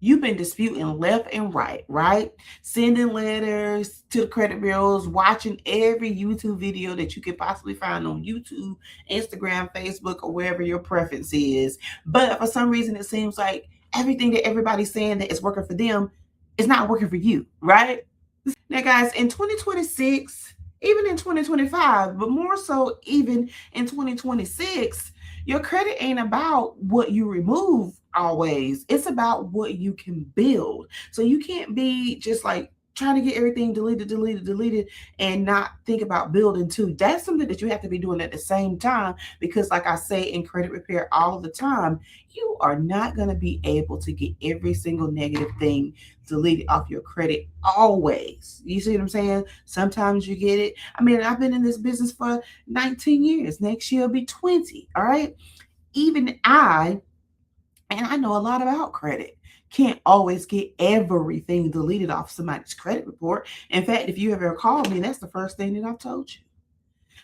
You've been disputing left and right, right? Sending letters to the credit bureaus, watching every YouTube video that you could possibly find on YouTube, Instagram, Facebook, or wherever your preference is. But for some reason, it seems like everything that everybody's saying that is working for them is not working for you, right? Now, guys, in 2026, even in 2025, but more so even in 2026, your credit ain't about what you remove always. It's about what you can build. So you can't be just like trying to get everything deleted, and not think about building too. That's something that you have to be doing at the same time, because like I say in credit repair all the time, you are not going to be able to get every single negative thing deleted off your credit always. You see what I'm saying? Sometimes you get it. I mean, I've been in this business for 19 years. Next year will be 20. All right. Even and I know a lot about credit, can't always get everything deleted off somebody's credit report. In fact, if you ever call me, that's the first thing that I've told you.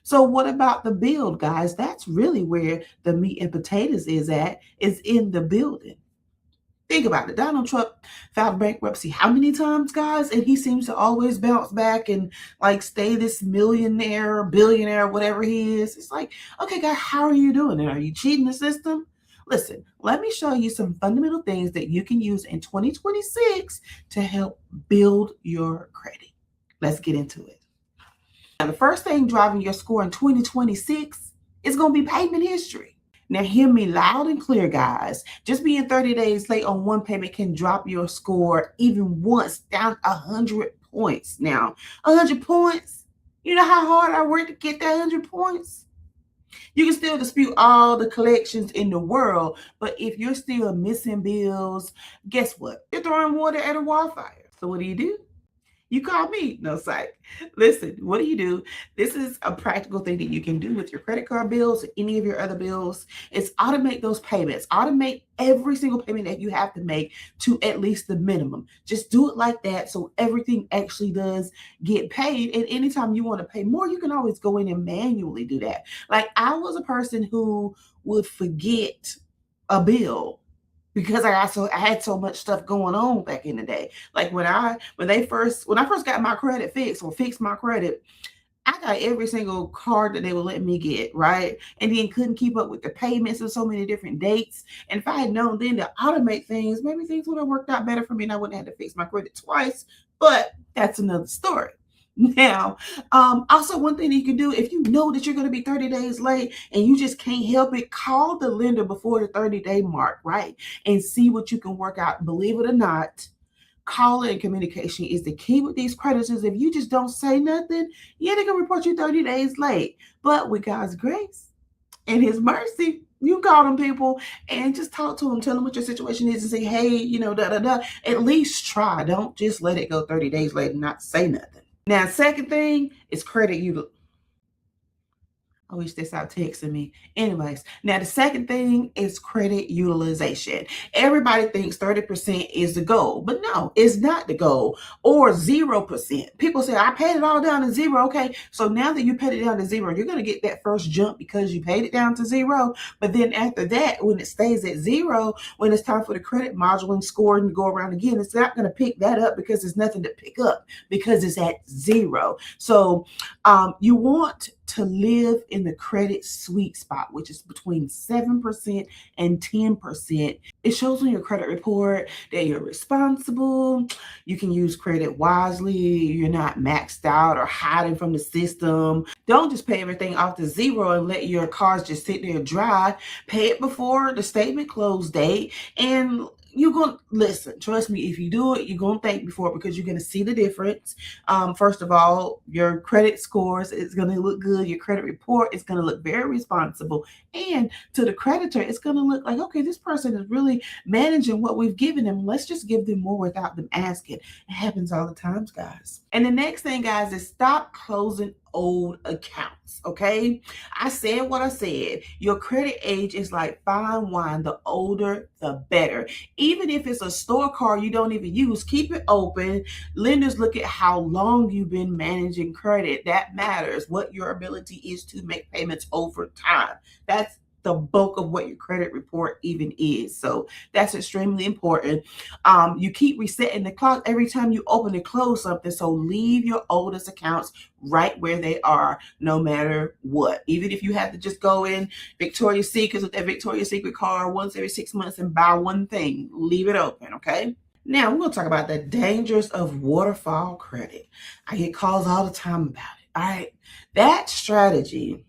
So what about the build, guys? That's really where the meat and potatoes is in the building. Think about it. Donald Trump filed bankruptcy how many times, guys? And he seems to always bounce back and like stay this millionaire, billionaire, whatever he is. It's like, okay, guys, how are you doing it? Are you cheating the system? Listen, let me show you some fundamental things that you can use in 2026 to help build your credit. Let's get into it. Now, the first thing driving your score in 2026 is going to be payment history. Now, hear me loud and clear, guys. Just being 30 days late on one payment can drop your score even once down 100 points. Now, 100 points, you know how hard I worked to get that 100 points? You can still dispute all the collections in the world, but if you're still missing bills, guess what? You're throwing water at a wildfire. So what do? You call me. No, psych. Listen, what do? This is a practical thing that you can do with your credit card bills, or any of your other bills. It's automate those payments. Automate every single payment that you have to make to at least the minimum. Just do it like that so everything actually does get paid. And anytime you want to pay more, you can always go in and manually do that. Like I was a person who would forget a bill because I had so much stuff going on back in the day. Like when I first got my credit fixed or fixed my credit, I got every single card that they would let me get, right? And then couldn't keep up with the payments and so many different dates. And if I had known then to automate things, maybe things would have worked out better for me and I wouldn't have to fix my credit twice. But that's another story. Now, also one thing that you can do, if you know that you're going to be 30 days late and you just can't help it, call the lender before the 30-day mark, right? And see what you can work out. Believe it or not, calling and communication is the key with these creditors. If you just don't say nothing, yeah, they're going to report you 30 days late. But with God's grace and his mercy, you call them people and just talk to them, tell them what your situation is and say, hey, At least try. Don't just let it go 30 days late and not say nothing. Now, second thing is credit utilization. I wish they stopped texting me. Anyways, now the second thing is credit utilization. Everybody thinks 30% is the goal, but no, it's not the goal, or 0%. People say, I paid it all down to zero. Okay, so now that you paid it down to zero, you're going to get that first jump because you paid it down to zero. But then after that, when it stays at zero, when it's time for the credit modeling score and go around again, it's not going to pick that up because there's nothing to pick up because it's at zero. So you want to live in the credit sweet spot, which is between 7% and 10%. It shows on your credit report that you're responsible. You can use credit wisely. You're not maxed out or hiding from the system. Don't just pay everything off to zero and let your cards just sit there dry. Pay it before the statement close date, and you're going to listen. Trust me, if you do it, you're going to thank me for it because you're going to see the difference. First of all, your credit scores is going to look good. Your credit report is going to look very responsible. And to the creditor, it's going to look like, okay, this person is really managing what we've given them. Let's just give them more without them asking. It happens all the time, guys. And the next thing, guys, is stop closing old accounts. Okay, I said what I said. Your credit age is like fine wine. The older, the better. Even if it's a store card you don't even use, keep it open. Lenders look at how long you've been managing credit. That matters. What your ability is to make payments over time. That's the bulk of what your credit report even is. So that's extremely important. You keep resetting the clock every time you open and close something. So leave your oldest accounts right where they are, no matter what. Even if you have to just go in Victoria's Secret with that Victoria's Secret card once every 6 months and buy one thing, leave it open, okay? Now we're going to talk about the dangers of waterfall credit. I get calls all the time about it. All right, that strategy.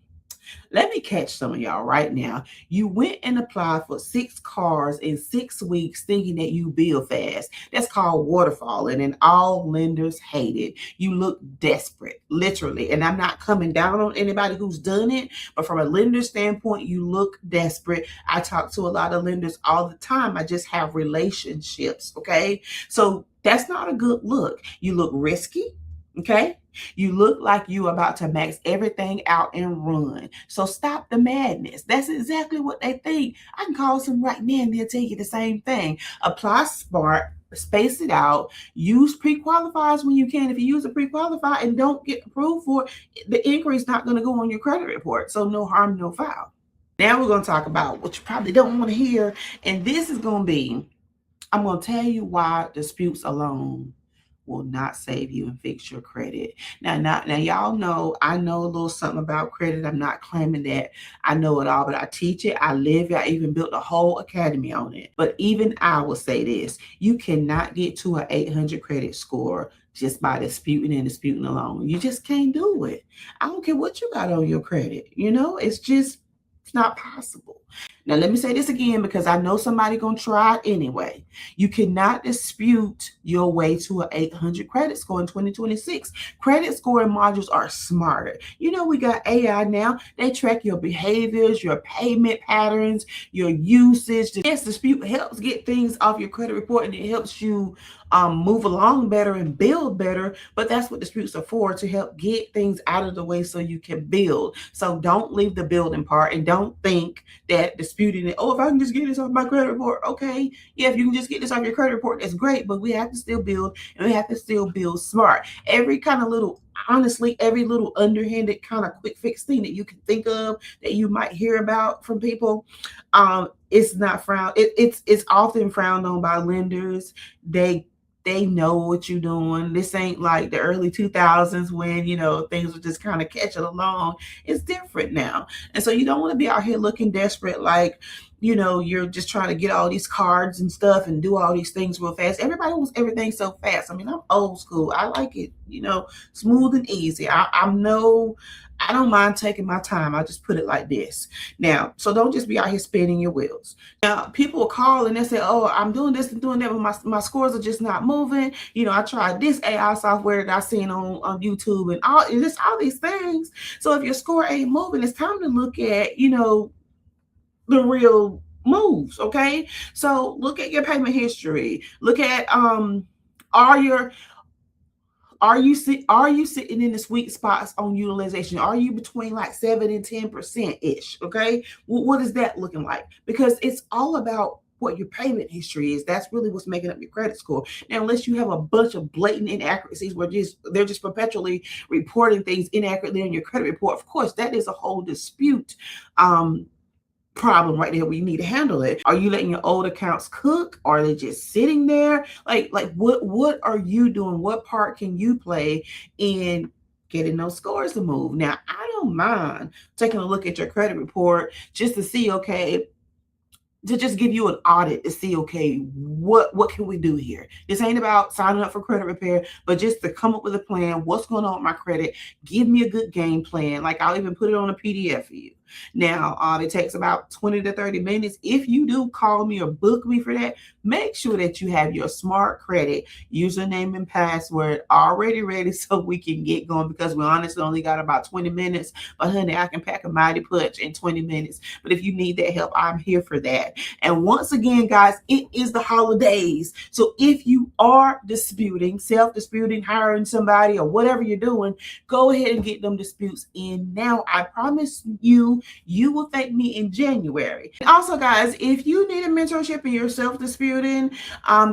Let me catch some of y'all right now. You went and applied for 6 cars in 6 weeks thinking that you bill fast. That's called waterfalling, and all lenders hate it. You look desperate, literally. And I'm not coming down on anybody who's done it, but from a lender standpoint, you look desperate. I talk to a lot of lenders all the time. I just have relationships, okay? So that's not a good look. You look risky, okay? You look like you about to max everything out and run. So stop the madness. That's exactly what they think. I can call some right now and they'll tell you the same thing. Apply smart, space it out, use pre-qualifiers when you can. If you use a pre-qualifier and don't get approved for it, the inquiry is not going to go on your credit report. So no harm, no foul. Now we're going to talk about what you probably don't want to hear. And this is going to be, I'm going to tell you why disputes alone will not save you and fix your credit. Now, y'all know, I know a little something about credit. I'm not claiming that I know it all, but I teach it. I live it. I even built a whole academy on it. But even I will say this, you cannot get to an 800 credit score just by disputing and disputing alone. You just can't do it. I don't care what you got on your credit. It's not possible. Now, let me say this again because I know somebody going to try it anyway. You cannot dispute your way to an 800 credit score in 2026. Credit scoring modules are smarter. We got AI now. They track your behaviors, your payment patterns, your usage. Yes, dispute helps get things off your credit report and it helps you move along better and build better. But that's what disputes are for, to help get things out of the way so you can build. So don't leave the building part and don't think that disputing it, if I can just get this off my credit report, okay. Yeah, if you can just get this off your credit report, that's great, but we have to still build, and we have to still build smart. Every little underhanded kind of quick fix thing that you can think of that you might hear about from people, it's not frowned. It's often frowned on by lenders. They know what you're doing. This ain't like the early 2000s when, things were just kind of catching along. It's different now. And so you don't want to be out here looking desperate like, you're just trying to get all these cards and stuff and do all these things real fast. Everybody wants everything so fast. I mean, I'm old school. I like it, smooth and easy. I don't mind taking my time. I just put it like this. Now, so don't just be out here spinning your wheels. Now, people will call and they say, oh, I'm doing this and doing that, but my scores are just not moving. I tried this AI software that I seen on YouTube and just all these things. So if your score ain't moving, it's time to look at, the real moves, okay? So look at your payment history. Look at are you sitting in the sweet spots on utilization? Are you between like 7 and 10% ish? Okay, what is that looking like? Because it's all about what your payment history is. That's really what's making up your credit score. Now, unless you have a bunch of blatant inaccuracies where they're just perpetually reporting things inaccurately on your credit report, of course, that is a whole dispute problem right there where you need to handle it. Are you letting your old accounts cook? Or are they just sitting there? Like what are you doing? What part can you play in getting those scores to move? Now, I don't mind taking a look at your credit report just to see, okay, to just give you an audit to see, okay, what can we do here? This ain't about signing up for credit repair, but just to come up with a plan. What's going on with my credit? Give me a good game plan. Like, I'll even put it on a PDF for you. Now, it takes about 20 to 30 minutes. If you do call me or book me for that, make sure that you have your smart credit username and password already ready so we can get going, because we honestly only got about 20 minutes. But honey, I can pack a mighty punch in 20 minutes. But if you need that help, I'm here for that. And once again, guys, it is the holidays. So if you are disputing, self-disputing, hiring somebody or whatever you're doing, go ahead and get them disputes in now. I promise you, June, you will thank me in January. Also, guys, if you need a mentorship and you're self-disputing,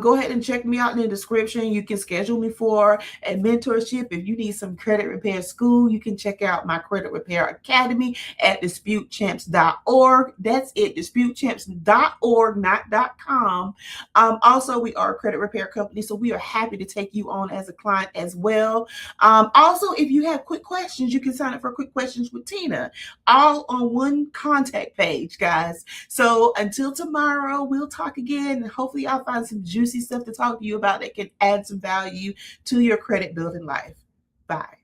go ahead and check me out in the description. You can schedule me for a mentorship. If you need some credit repair school, you can check out my Credit Repair Academy at disputechamps.org. That's it, disputechamps.org, not .com. Also, we are a credit repair company, so we are happy to take you on as a client as well. Also, if you have quick questions, you can sign up for quick questions with Tina, all on one contact page, guys. So until tomorrow, we'll talk again, and hopefully I'll find some juicy stuff to talk to you about that can add some value to your credit building life. Bye.